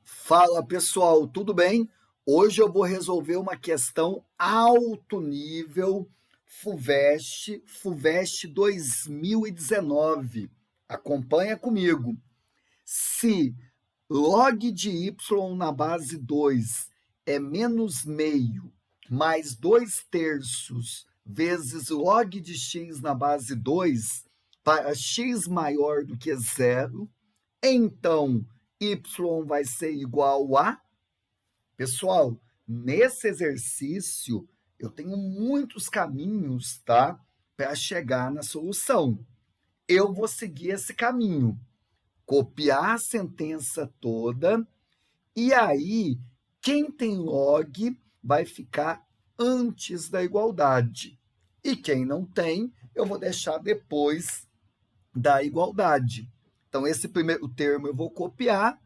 Fala pessoal, tudo bem? Hoje eu vou resolver uma questão alto nível FUVEST 2019. Acompanha comigo. Se log de y na base 2 é menos meio mais 2/3 vezes log de x na base 2 para x maior do que zero, então y vai ser igual a... Pessoal, nesse exercício, eu tenho muitos caminhos, tá? Para chegar na solução. Eu vou seguir esse caminho. Copiar a sentença toda, e aí, quem tem log vai ficar antes da igualdade. E quem não tem, eu vou deixar depois da igualdade. Então, esse primeiro termo eu vou copiar,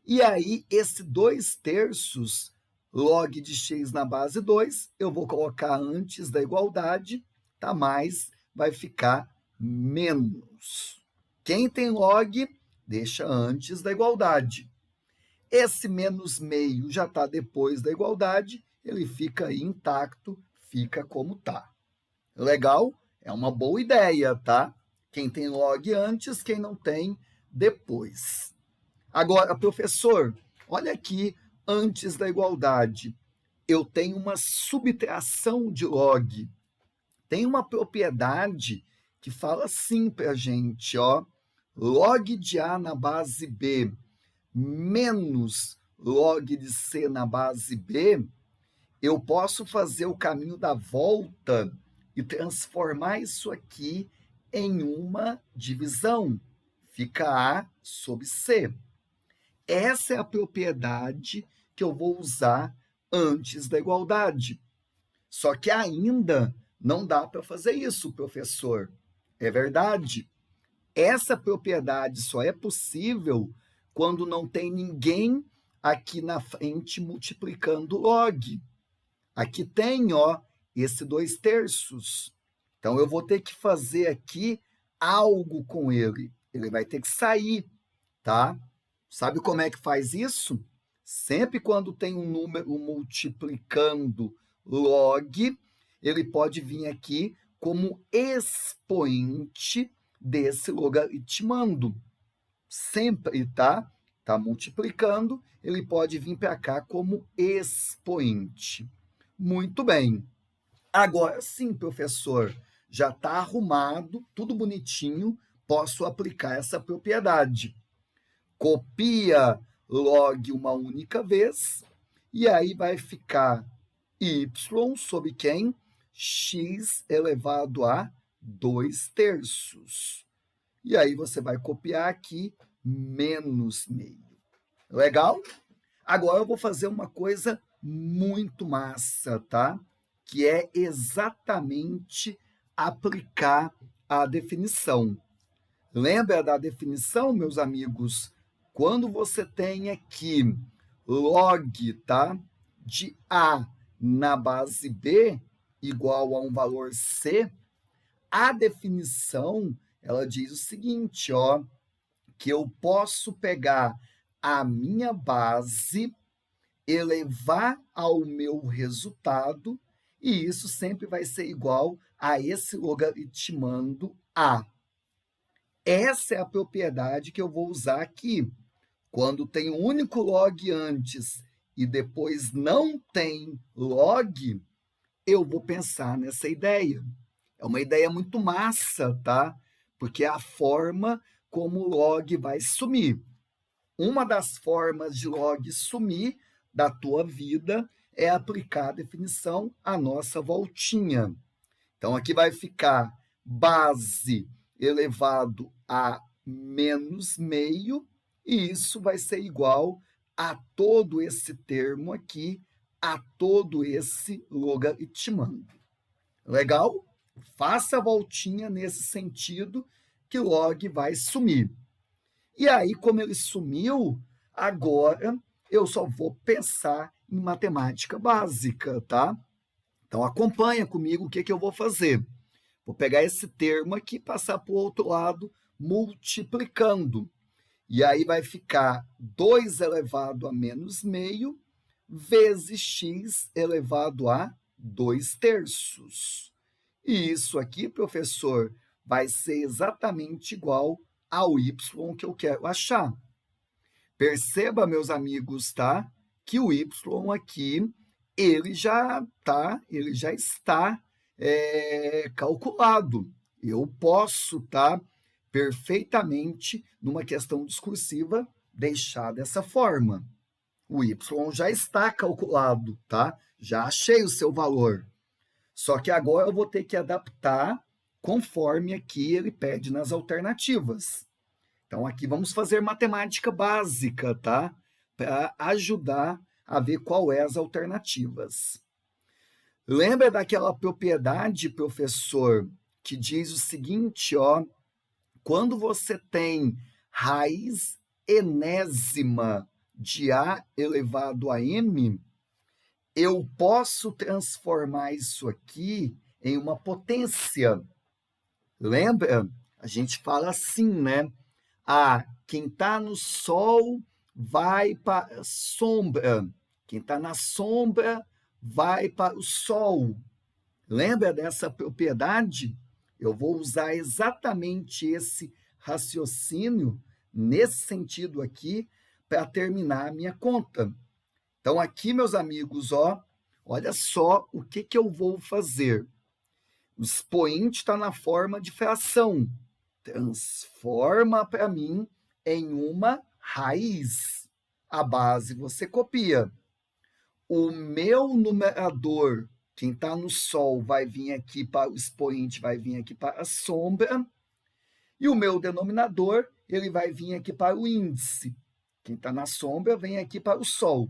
e aí esse 2/3 log de x na base 2, eu vou colocar antes da igualdade, tá? Mais vai ficar menos. Quem tem log, deixa antes da igualdade. Esse menos meio já está depois da igualdade, ele fica aí intacto, fica como está. Legal? É uma boa ideia, tá? Quem tem log antes, quem não tem, depois. Agora, professor, olha aqui, antes da igualdade, eu tenho uma subtração de log. Tem uma propriedade que fala assim para a gente, ó, log de A na base B menos log de C na base B, eu posso fazer o caminho da volta e transformar isso aqui em uma divisão. Fica A sobre C. Essa é a propriedade que eu vou usar antes da igualdade. Só que ainda não dá para fazer isso, professor. É verdade. Essa propriedade só é possível quando não tem ninguém aqui na frente multiplicando log. Aqui tem, ó, esse 2/3. Então, eu vou ter que fazer aqui algo com ele. Ele vai ter que sair, tá? Sabe como é que faz isso? Sempre quando tem um número multiplicando log, ele pode vir aqui como expoente desse logaritmando. Sempre, tá? Tá multiplicando, ele pode vir para cá como expoente. Muito bem. Agora sim, professor, já está arrumado, tudo bonitinho, posso aplicar essa propriedade. Copia log uma única vez, e aí vai ficar y sobre quem? X elevado a 2/3. E aí você vai copiar aqui menos meio. Legal? Agora eu vou fazer uma coisa muito massa, tá? Que é exatamente aplicar a definição. Lembra da definição, meus amigos? Quando você tem aqui log, tá, de A na base B igual a um valor C, a definição, ela diz o seguinte, ó, que eu posso pegar a minha base, elevar ao meu resultado, e isso sempre vai ser igual a esse logaritmando A. Essa é a propriedade que eu vou usar aqui. Quando tem um único log antes e depois não tem log, eu vou pensar nessa ideia. É uma ideia muito massa, tá? Porque é a forma como o log vai sumir. Uma das formas de log sumir da tua vida é aplicar a definição à nossa voltinha. Então, aqui vai ficar base elevado a menos meio, e isso vai ser igual a todo esse termo aqui, a todo esse logaritmando. Legal? Faça a voltinha nesse sentido que log vai sumir. E aí, como ele sumiu, agora eu só vou pensar em matemática básica, tá? Então, acompanha comigo o que eu vou fazer. Vou pegar esse termo aqui e passar para o outro lado, multiplicando. E aí vai ficar 2 elevado a menos meio vezes x elevado a 2/3. E isso aqui, professor, vai ser exatamente igual ao y que eu quero achar. Perceba, meus amigos, tá? Que o y aqui, ele já está calculado. Eu posso, tá? Perfeitamente, numa questão discursiva, deixar dessa forma. O y já está calculado, tá? Já achei o seu valor. Só que agora eu vou ter que adaptar conforme aqui ele pede nas alternativas. Então, aqui vamos fazer matemática básica, tá? Para ajudar a ver qual é as alternativas. Lembra daquela propriedade, professor, que diz o seguinte, ó, quando você tem raiz enésima de a elevado a m, eu posso transformar isso aqui em uma potência. Lembra? A gente fala assim, né? Quem está no sol vai para a sombra. Quem está na sombra vai para o sol. Lembra dessa propriedade? Eu vou usar exatamente esse raciocínio, nesse sentido aqui, para terminar a minha conta. Então, aqui, meus amigos, ó, olha só o que eu vou fazer. O expoente está na forma de fração. Transforma para mim em uma raiz. A base você copia. O meu numerador, quem está no sol, vai vir aqui para o expoente, vai vir aqui para a sombra. E o meu denominador, ele vai vir aqui para o índice. Quem está na sombra, vem aqui para o sol.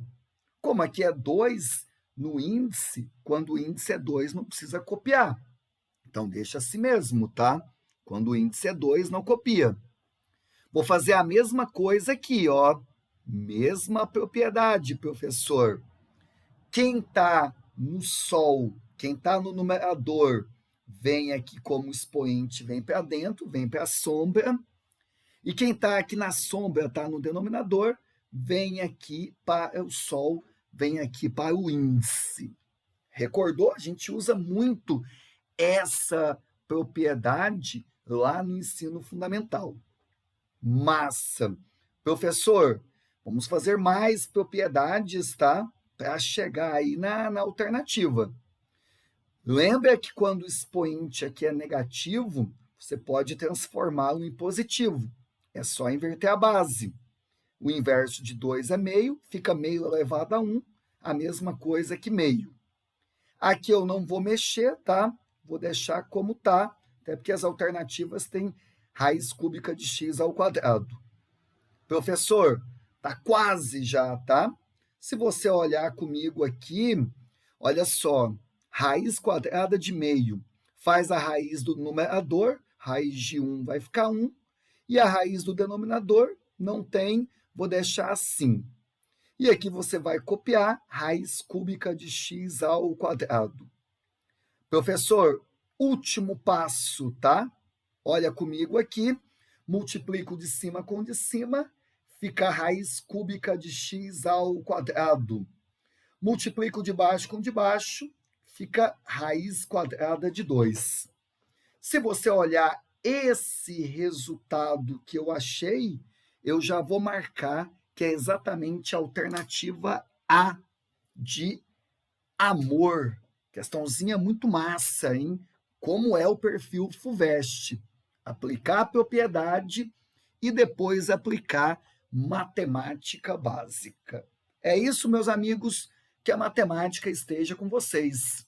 Como aqui é 2 no índice, quando o índice é 2, não precisa copiar. Então, deixa assim mesmo, tá? Quando o índice é 2, não copia. Vou fazer a mesma coisa aqui, ó. Mesma propriedade, professor. Quem está no sol, quem está no numerador, vem aqui como expoente, vem para dentro, vem para a sombra. E quem está aqui na sombra, está no denominador, vem aqui para o sol, vem aqui para o índice. Recordou? A gente usa muito essa propriedade lá no ensino fundamental. Massa! Professor, vamos fazer mais propriedades, tá? Para chegar aí na alternativa. Lembra que quando o expoente aqui é negativo, você pode transformá-lo em positivo. É só inverter a base. O inverso de 2 é meio, fica meio elevado a 1, a mesma coisa que meio. Aqui eu não vou mexer, tá? Vou deixar como tá, até porque as alternativas têm raiz cúbica de x ao quadrado. Professor, tá quase já, tá? Se você olhar comigo aqui, olha só, raiz quadrada de meio, faz a raiz do numerador, raiz de 1 vai ficar 1, e a raiz do denominador não tem, vou deixar assim. E aqui você vai copiar raiz cúbica de x ao quadrado. Professor, último passo, tá? Olha comigo aqui, multiplico de cima com de cima, fica raiz cúbica de x ao quadrado. Multiplico de baixo com de baixo, fica raiz quadrada de 2. Se você olhar esse resultado que eu achei, eu já vou marcar que é exatamente a alternativa A, de amor. Questãozinha muito massa, hein? Como é o perfil FUVEST. Aplicar a propriedade e depois aplicar matemática básica. É isso, meus amigos, que a matemática esteja com vocês.